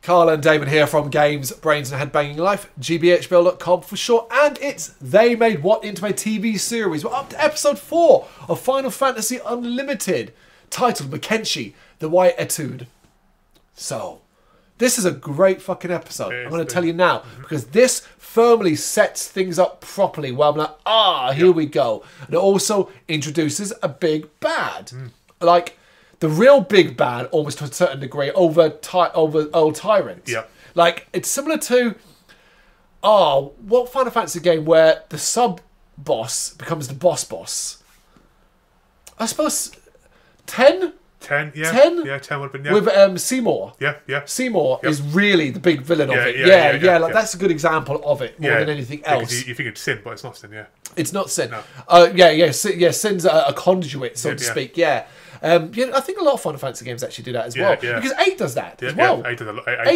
Carl and Damon here from Games, Brains and Head-Banging Life, gbhblofficial for short, and it's They Made What into a TV series. We're up to episode 4 of Final Fantasy Unlimited, titled Makenshi, the White Etude. So, this is a great fucking episode. I'm going to tell you now, because this firmly sets things up properly, where I'm like, here we go. And it also introduces a big bad. Like, the real big bad, almost to a certain degree, over old tyrants. Yep. Like, it's similar to, what Final Fantasy game where the sub-boss becomes the boss? I suppose 10? 10, yeah. 10? Yeah, 10 would have been, With Seymour. Yeah. Seymour is really the big villain of it. Yeah. That's a good example of it, more than anything else. You think it's Sin, but it's not Sin, yeah. It's not Sin. No. Sin's a conduit, so to speak, I think a lot of Final Fantasy games actually do that as well. Yeah. Because 8 does that as well. 8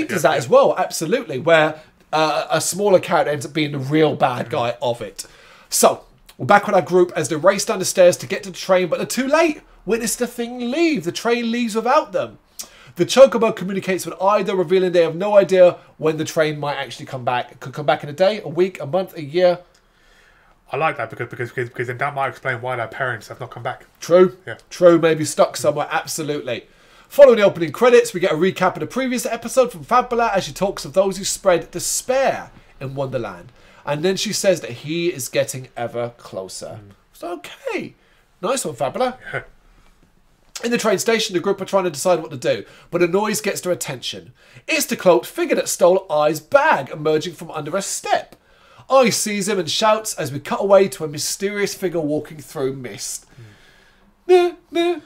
does that as well, absolutely, where a smaller character ends up being the real bad guy of it. So, we're back with our group as they race down the stairs to get to the train, but they're too late. Witness the thing leave. The train leaves without them. The Chocobo communicates with Ida, revealing they have no idea when the train might actually come back. It could come back in a day, a week, a month, a year. I like that because then that might explain why their parents have not come back. True. Yeah. True, maybe stuck somewhere, absolutely. Following the opening credits, we get a recap of the previous episode from Fabula as she talks of those who spread despair in Wonderland. And then she says that he is getting ever closer. So, okay. Nice one, Fabula. Yeah. In the train station, the group are trying to decide what to do, but a noise gets their attention. It's the cloaked figure that stole Ai's bag, emerging from under a step. Ai sees him and shouts as we cut away to a mysterious figure walking through mist. It did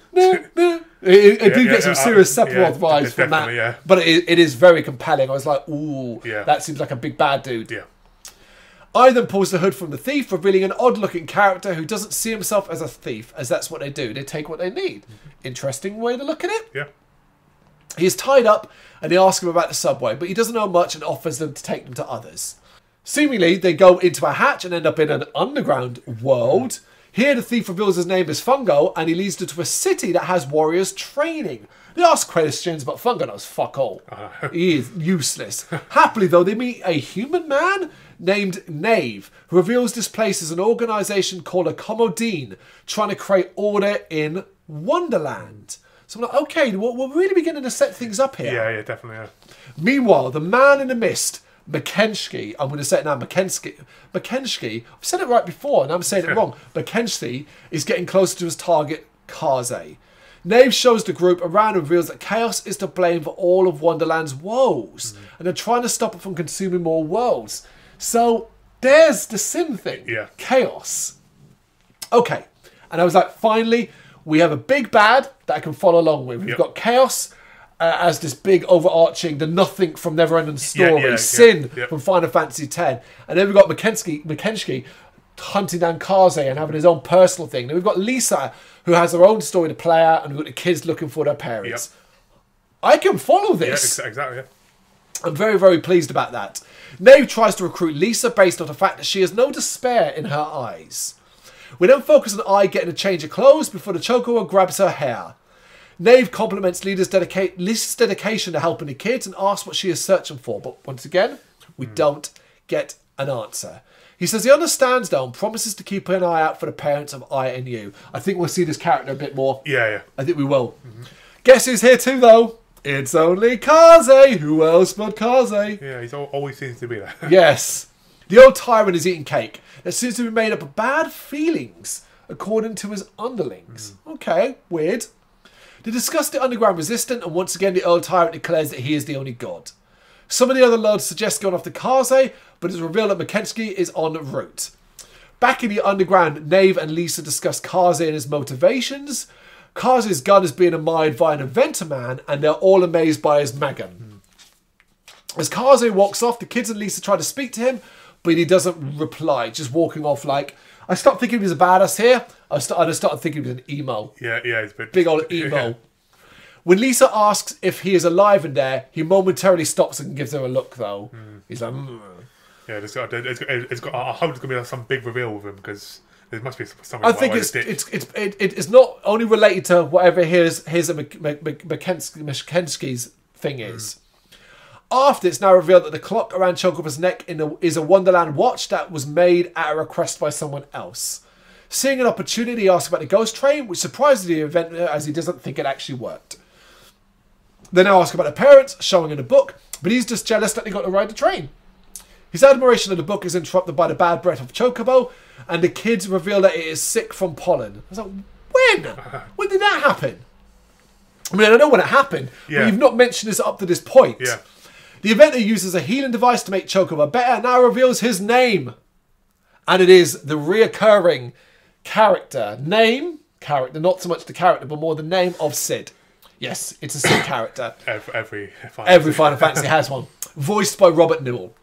get some serious Sephiroth vibes from that, but it is very compelling. I was like, ooh, that seems like a big bad dude. Yeah. I then pulls the hood from the thief, revealing an odd-looking character who doesn't see himself as a thief, as that's what they do. They take what they need. Interesting way to look at it. Yeah. He is tied up, and they ask him about the subway, but he doesn't know much and offers them to take them to others. Seemingly, they go into a hatch and end up in an underground world. Here, the thief reveals his name is Fungo, and he leads them to a city that has warriors training. They ask questions, but Fungo knows fuck all. He is useless. Happily, though, they meet a human man named Knave, who reveals this place is an organisation called a Commodine, trying to create order in Wonderland. So I'm like, okay, we're really beginning to set things up here. Yeah, definitely, yeah. Meanwhile, the man in the mist, Makenshi, I'm going to say it now, Makenshi, I've said it right before, and I'm saying it wrong. Makenshi is getting closer to his target, Kaze. Knave shows the group around and reveals that Chaos is to blame for all of Wonderland's woes, and they're trying to stop it from consuming more worlds. So, there's the Sin thing. Yeah. Chaos. Okay. And I was like, finally, we have a big bad that I can follow along with. We've got Chaos as this big overarching, the nothing from Neverending Story. Sin from Final Fantasy X. And then we've got Makenshi hunting down Kaze and having his own personal thing. Then we've got Lisa, who has her own story to play out, and we've got the kids looking for their parents. I can follow this. Yeah, exactly, I'm very, very pleased about that. Knave tries to recruit Lisa based on the fact that she has no despair in her eyes. We then focus on Ai getting a change of clothes before the Chocobo grabs her hair. Knave compliments Lisa's dedication to helping the kids and asks what she is searching for, but once again, we don't get an answer. He says he understands though and promises to keep an eye out for the parents of Ai and you. I think we'll see this character a bit more. Yeah. I think we will. Guess who's here too though? It's only Kaze. Who else but Kaze? Yeah, he always seems to be there. Yes. The old tyrant is eating cake that seems to be made up of bad feelings, according to his underlings. Okay, weird. They discuss the underground resistance, and once again the old tyrant declares that he is the only god. Some of the other lords suggest going after Kaze, but it's revealed that Makenshi is en route. Back in the underground, Knave and Lisa discuss Kaze and his motivations. Kaze's gun is being admired by an inventor man, and they're all amazed by his magun. As Kaze walks off, the kids and Lisa try to speak to him, but he doesn't reply, just walking off like... I stopped thinking he was a badass here. I just started thinking he was an emo. Yeah, he's a big old emo. When Lisa asks if he is alive in there, he momentarily stops and gives her a look, though. He's like... Yeah, it's got. I hope it's gonna be some big reveal with him because there must be something. I think it's not only related to whatever his Makensky's thing is. After, it's now revealed that the clock around Chocobo's neck is a Wonderland watch that was made at a request by someone else. Seeing an opportunity, he asks about the ghost train, which surprises the inventor as he doesn't think it actually worked. They now ask about the parents, showing in the book, but he's just jealous that they got to ride the train. His admiration of the book is interrupted by the bad breath of Chocobo, and the kids reveal that it is sick from pollen. I was like, when? When did that happen? I mean, I know when it happened, but you've not mentioned this up to this point. Yeah. The inventor uses a healing device to make Chocobo better, and now reveals his name. And it is the reoccurring character. Character, not so much the character, but more the name of Sid. Yes, it's a Sid character. Every Final Fantasy has one. Voiced by Robert Newell.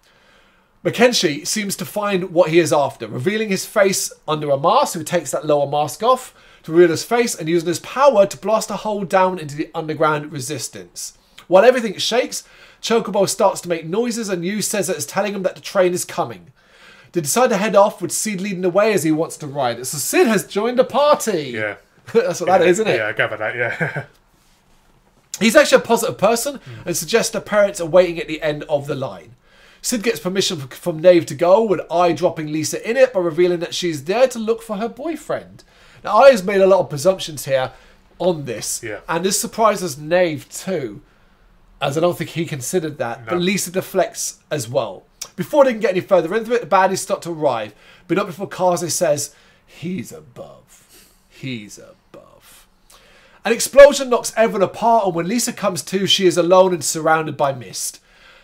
Makenshi seems to find what he is after, revealing his face under a mask, who takes that lower mask off to reveal his face, and using his power to blast a hole down into the underground resistance. While everything shakes, Chocobo starts to make noises, and Yu says that it's telling him that the train is coming. They decide to head off, with Sid leading the way as he wants to ride it. So Sid has joined the party. Yeah. That's what that is, isn't it? Yeah, I gather that, yeah. He's actually a positive person and suggests the parents are waiting at the end of the line. Sid gets permission from Nave to go, with Ai dropping Lisa in it by revealing that she's there to look for her boyfriend. Now, Ai has made a lot of presumptions here on this, and this surprises Nave too, as I don't think he considered that, but Lisa deflects as well. Before they can get any further into it, the baddies start to arrive, but not before Kaze says, "He's above. He's above." An explosion knocks everyone apart, and when Lisa comes to, she is alone and surrounded by mist.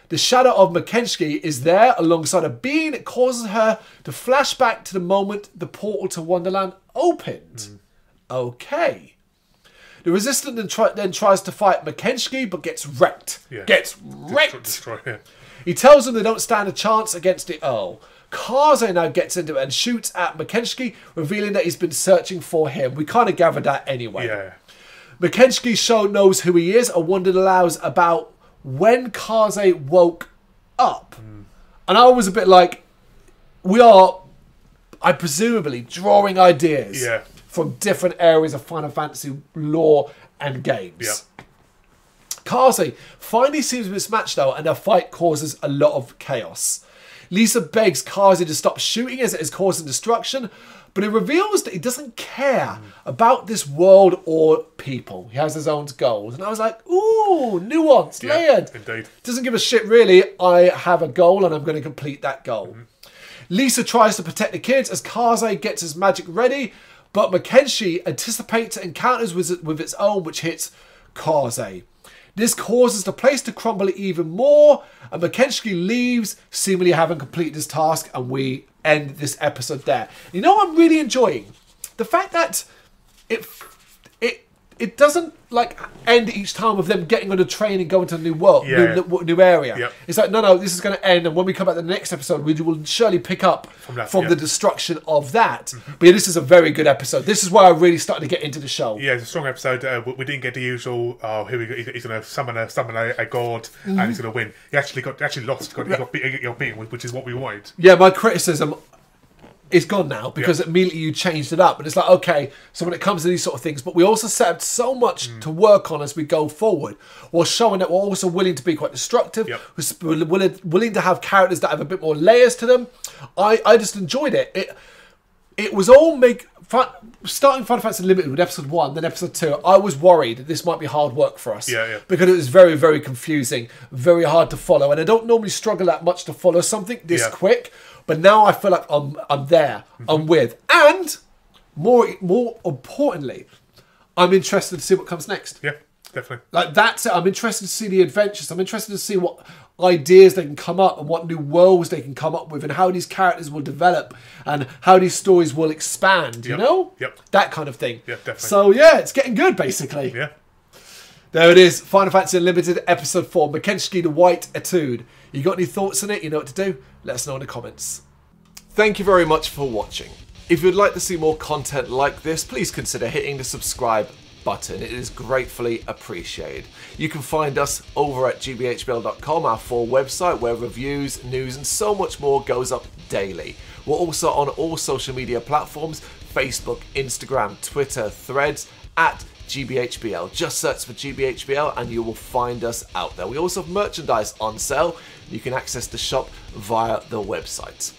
The shadow of Makenshi is there alongside a being that causes her to flash back to the moment the portal to Wonderland opened. Okay. The Resistance then tries to fight Makenshi, but gets wrecked. Yeah. Gets wrecked. Destroy, yeah. He tells them they don't stand a chance against the Earl. Kaze now gets into it and shoots at Makenshi, revealing that he's been searching for him. We kind of gathered that anyway. Yeah. Makenshi knows who he is, and wondered aloud about when Kaze woke up. And I was a bit like, I presumably drawing ideas from different areas of Final Fantasy lore and games. Kaze finally seems mismatched though, and their fight causes a lot of chaos. Lisa begs Kaze to stop shooting as it is causing destruction, but it reveals that he doesn't care about this world or people. He has his own goals. And I was like, ooh, nuanced, layered. Indeed. Doesn't give a shit really. I have a goal and I'm going to complete that goal. Lisa tries to protect the kids as Kaze gets his magic ready, but Makenshi anticipates encounters with its own, which hits Kaze. This causes the place to crumble even more, and Makenshi leaves, seemingly having completed his task, and we end this episode there. You know what I'm really enjoying? The fact that it doesn't like end each time with them getting on a train and going to a new world, new area. It's like, no, this is going to end, and when we come back to the next episode, we will surely pick up from the destruction of that. But yeah, this is a very good episode. This is where I really started to get into the show. Yeah, it's a strong episode. We didn't get the usual, here we go, he's going to summon a god and he's going to win. He actually lost, he got beaten, which is what we wanted. Yeah, my criticism is gone now because immediately you changed it up. And it's like, okay, so when it comes to these sort of things, but we also set up so much to work on as we go forward, while showing that we're also willing to be quite destructive, we're willing to have characters that have a bit more layers to them. I just enjoyed it. It was all starting Final Fantasy Limited with episode 1, then episode 2, I was worried that this might be hard work for us. Because it was very, very confusing, very hard to follow. And I don't normally struggle that much to follow something this quick. But now I feel like I'm there, I'm with. And more importantly, I'm interested to see what comes next. Yeah, definitely. Like that's it. I'm interested to see the adventures. I'm interested to see what ideas they can come up and what new worlds they can come up with and how these characters will develop and how these stories will expand, you know? That kind of thing. Yeah, definitely. So yeah, it's getting good basically. Yeah. There it is. Final Fantasy Unlimited episode 4, Makenshi the White Etude. You got any thoughts on it? You know what to do? Let us know in the comments. Thank you very much for watching. If you'd like to see more content like this, please consider hitting the subscribe button. It is gratefully appreciated. You can find us over at gbhbl.com, our full website where reviews, news and so much more goes up daily. We're also on all social media platforms, Facebook, Instagram, Twitter, Threads, at GBHBL. Just search for GBHBL and you will find us out there. We also have merchandise on sale. You can access the shop via the website.